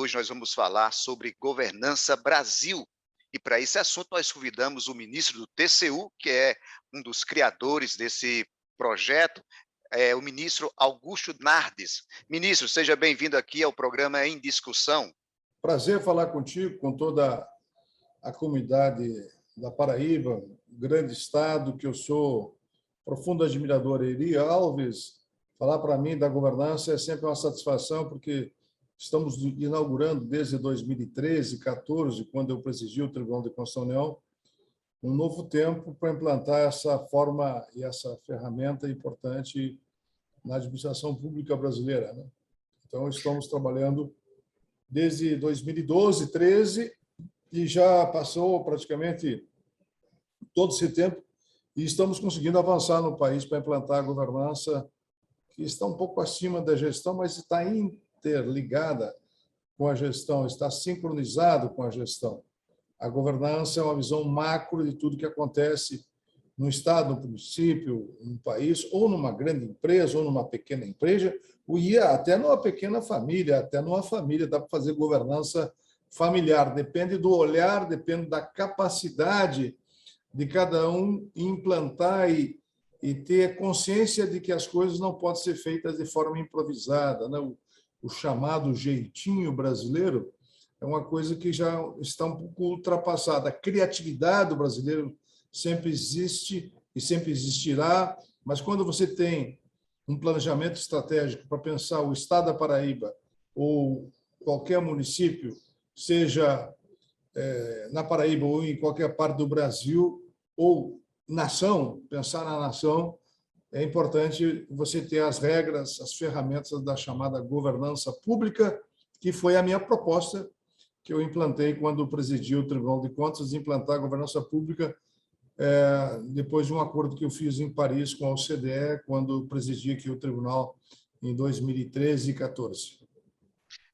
hoje nós vamos falar sobre governança Brasil. E para esse assunto nós convidamos o ministro do TCU, que é um dos criadores desse projeto, o ministro Augusto Nardes. Ministro, seja bem-vindo aqui ao programa Em Discussão. Prazer falar contigo, com toda a comunidade da Paraíba, grande estado, que eu sou profundo admirador. Eri Alves, falar para mim da governança é sempre uma satisfação, porque estamos inaugurando desde 2013, 14, quando eu presidi o Tribunal de Constituição da União, um novo tempo para implantar essa forma e essa ferramenta importante na administração pública brasileira, né? Então, estamos trabalhando desde 2012, 13, e já passou praticamente todo esse tempo, e estamos conseguindo avançar no país para implantar a governança, que está um pouco acima da gestão, mas está interligada com a gestão, está sincronizado com a gestão. A governança é uma visão macro de tudo que acontece no estado, no município, no país, ou numa grande empresa, ou numa pequena empresa, ou até numa pequena família, até numa família, dá para fazer governança familiar. Depende do olhar, depende da capacidade de cada um implantar e ter consciência de que as coisas não podem ser feitas de forma improvisada, né? O chamado jeitinho brasileiro é uma coisa que já está um pouco ultrapassada. A criatividade do brasileiro sempre existe e sempre existirá, mas quando você tem um planejamento estratégico para pensar o estado da Paraíba ou qualquer município, seja na Paraíba ou em qualquer parte do Brasil, ou nação, pensar na nação, é importante você ter as regras, as ferramentas da chamada governança pública, que foi a minha proposta que eu implantei quando presidi o Tribunal de Contas, de implantar a governança pública depois de um acordo que eu fiz em Paris com a OCDE, quando presidi aqui o Tribunal em 2013 e 2014.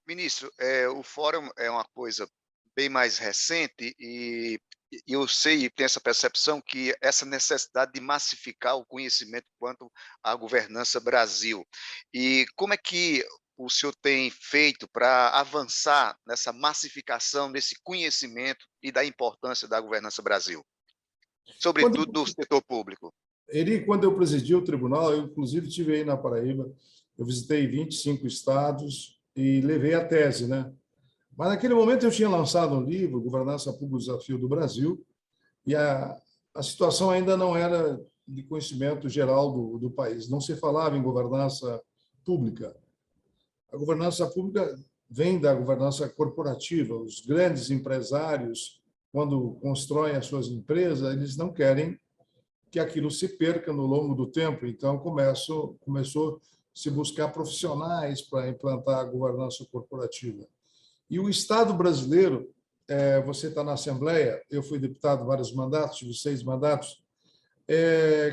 Ministro, o fórum é uma coisa bem mais recente e eu sei e tenho essa percepção que essa necessidade de massificar o conhecimento quanto à governança Brasil. E como é que o senhor tem feito para avançar nessa massificação desse conhecimento e da importância da governança Brasil, sobretudo do setor público? Eri, quando eu presidi o tribunal, eu inclusive estive aí na Paraíba, eu visitei 25 estados e levei a tese, né? Mas, naquele momento, eu tinha lançado um livro, Governança Pública, o Desafio do Brasil, e a situação ainda não era de conhecimento geral do país. Não se falava em governança pública. A governança pública vem da governança corporativa. Os grandes empresários, quando constroem as suas empresas, eles não querem que aquilo se perca no longo do tempo. Então, começou a se buscar profissionais para implantar a governança corporativa. E o Estado brasileiro, você está na Assembleia, eu fui deputado vários mandatos, tive 6 mandatos,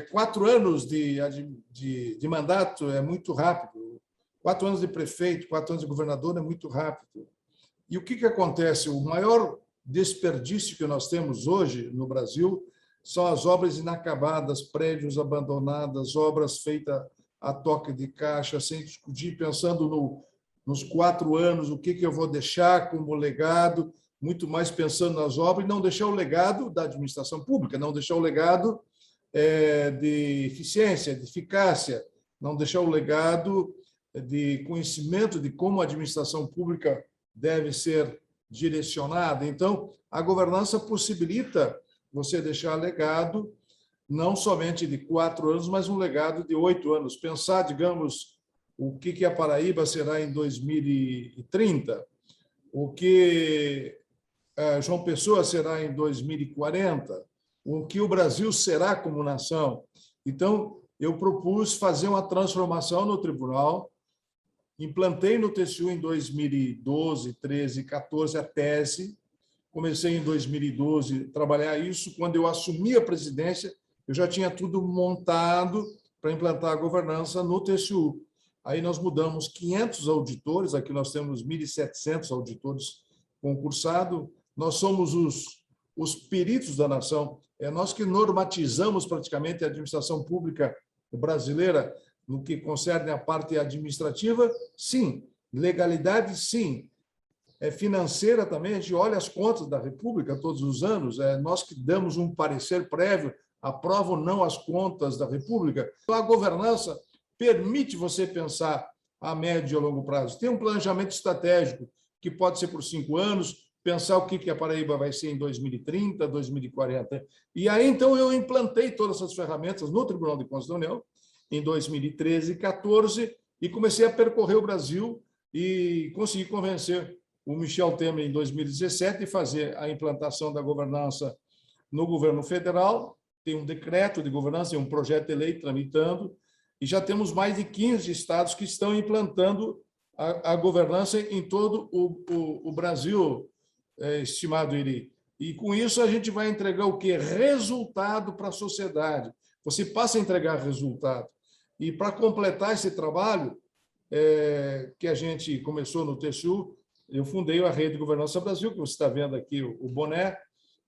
4 anos de mandato é muito rápido, 4 anos de prefeito, 4 anos de governador é muito rápido. E o que acontece? O maior desperdício que nós temos hoje no Brasil são as obras inacabadas, prédios abandonados, obras feitas a toque de caixa, sem discutir, pensando nos 4 anos, o que eu vou deixar como legado, muito mais pensando nas obras, e não deixar o legado da administração pública, não deixar o legado de eficiência, de eficácia, não deixar o legado de conhecimento de como a administração pública deve ser direcionada. Então, a governança possibilita você deixar legado não somente de 4 anos, mas um legado de 8 anos. Pensar, digamos, o que a Paraíba será em 2030, o que João Pessoa será em 2040, o que o Brasil será como nação. Então, eu propus fazer uma transformação no tribunal, implantei no TCU em 2012, 13, 14 a tese, comecei em 2012 a trabalhar isso. Quando eu assumi a presidência, eu já tinha tudo montado para implantar a governança no TCU. Aí nós mudamos 500 auditores, aqui nós temos 1.700 auditores concursados, nós somos os peritos da nação, é nós que normatizamos praticamente a administração pública brasileira no que concerne a parte administrativa, sim, legalidade, sim, financeira também, a gente olha as contas da República todos os anos, nós que damos um parecer prévio, aprova ou não as contas da República. Então, a governança permite você pensar a médio e a longo prazo. Tem um planejamento estratégico que pode ser por 5 anos, pensar o que a Paraíba vai ser em 2030, 2040. E aí, então, eu implantei todas essas ferramentas no Tribunal de Contas da União, em 2013 e 2014, e comecei a percorrer o Brasil e consegui convencer o Michel Temer, em 2017, de fazer a implantação da governança no governo federal. Tem um decreto de governança, tem um projeto de lei tramitando, e já temos mais de 15 estados que estão implantando a governança em todo o Brasil, estimado Iri. E com isso a gente vai entregar o quê? Resultado para a sociedade. Você passa a entregar resultado. E para completar esse trabalho, que a gente começou no TCU, eu fundei a Rede de Governança Brasil, que você está vendo aqui o boné,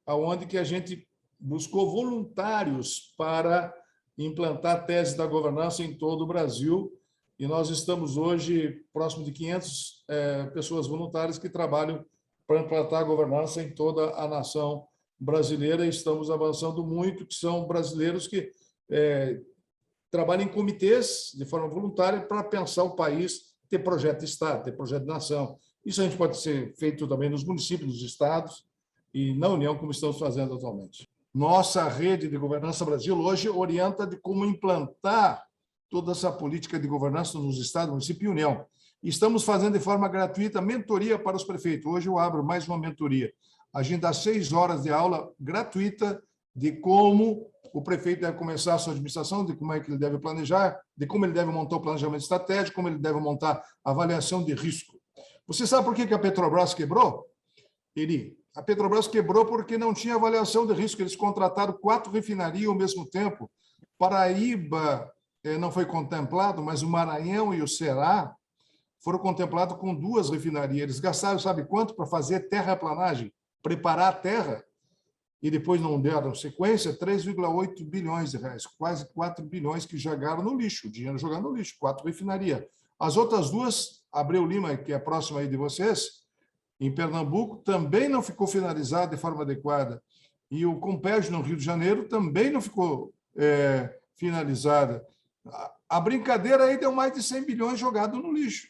aonde que a gente buscou voluntários para implantar a tese da governança em todo o Brasil, e nós estamos hoje próximo de 500 pessoas voluntárias que trabalham para implantar a governança em toda a nação brasileira, e estamos avançando muito, que são brasileiros que trabalham em comitês de forma voluntária para pensar o país, ter projeto de Estado, ter projeto de nação. Isso a gente pode ser feito também nos municípios, nos estados e na União, como estamos fazendo atualmente. Nossa rede de governança Brasil hoje orienta de como implantar toda essa política de governança nos estados, município e União. Estamos fazendo de forma gratuita mentoria para os prefeitos. Hoje eu abro mais uma mentoria. A gente dá 6 horas de aula gratuita de como o prefeito deve começar a sua administração, de como é que ele deve planejar, de como ele deve montar o planejamento estratégico, como ele deve montar a avaliação de risco. Você sabe por que a Petrobras quebrou? A Petrobras quebrou porque não tinha avaliação de risco. Eles contrataram 4 refinarias ao mesmo tempo. Paraíba não foi contemplado, mas o Maranhão e o Ceará foram contemplados com 2 refinarias. Eles gastaram, sabe quanto, para fazer terraplanagem, preparar a terra, e depois não deram sequência, 3,8 bilhões de reais, quase 4 bilhões que jogaram no lixo, o dinheiro jogado no lixo, 4 refinarias. As outras 2, Abreu Lima, que é próxima aí de vocês, em Pernambuco, também não ficou finalizada de forma adequada. E o Compérgio, no Rio de Janeiro, também não ficou finalizada. A brincadeira aí deu mais de 100 bilhões jogados no lixo,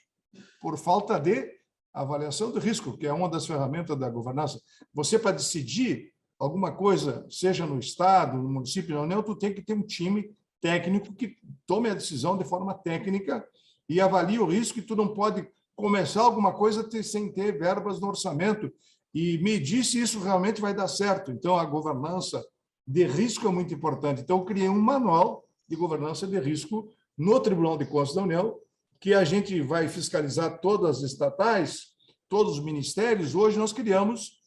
por falta de avaliação de risco, que é uma das ferramentas da governança. Você, para decidir alguma coisa, seja no Estado, no município, na União, tu tem que ter um time técnico que tome a decisão de forma técnica e avalie o risco, e tu não pode começar alguma coisa sem ter verbas no orçamento e medir se isso realmente vai dar certo. Então, a governança de risco é muito importante. Então, eu criei um manual de governança de risco no Tribunal de Contas da União, que a gente vai fiscalizar todas as estatais, todos os ministérios. Hoje nós criamos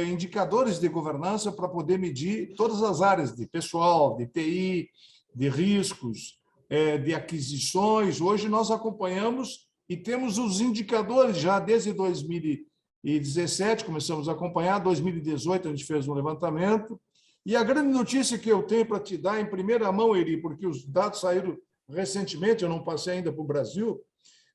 indicadores de governança para poder medir todas as áreas de pessoal, de TI, de riscos, de aquisições. Hoje nós acompanhamos e temos os indicadores já desde 2017, começamos a acompanhar, 2018 a gente fez um levantamento, e a grande notícia que eu tenho para te dar em primeira mão, Eri, porque os dados saíram recentemente, eu não passei ainda para o Brasil,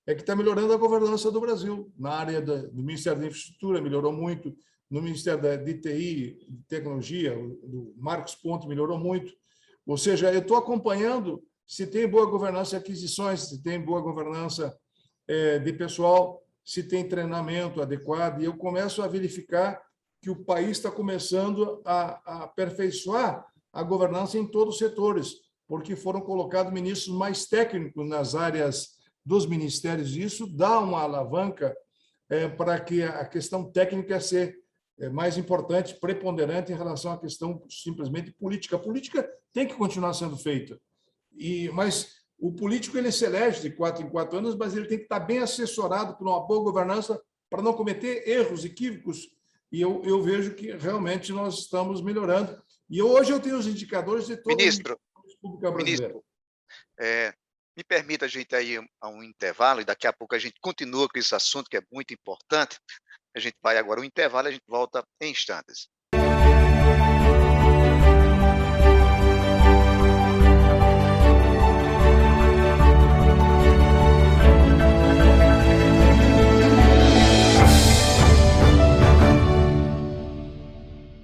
é que está melhorando a governança do Brasil. Na área do Ministério da Infraestrutura melhorou muito, no Ministério de TI, de Tecnologia, do Marcos Ponte melhorou muito. Ou seja, eu estou acompanhando se tem boa governança de aquisições, se tem boa governança de pessoal, se tem treinamento adequado, e eu começo a verificar que o país está começando a aperfeiçoar a governança em todos os setores, porque foram colocados ministros mais técnicos nas áreas dos ministérios, e isso dá uma alavanca para que a questão técnica seja mais importante, preponderante em relação à questão simplesmente política. A política tem que continuar sendo feita, mas o político ele se elege de 4 em 4 anos, mas ele tem que estar bem assessorado por uma boa governança para não cometer erros, equívocos, e eu vejo que realmente nós estamos melhorando. E hoje eu tenho os indicadores de toda a República Brasileira. Ministro, me permita a gente ir a um intervalo, e daqui a pouco a gente continua com esse assunto que é muito importante. A gente vai agora ao intervalo e a gente volta em instantes.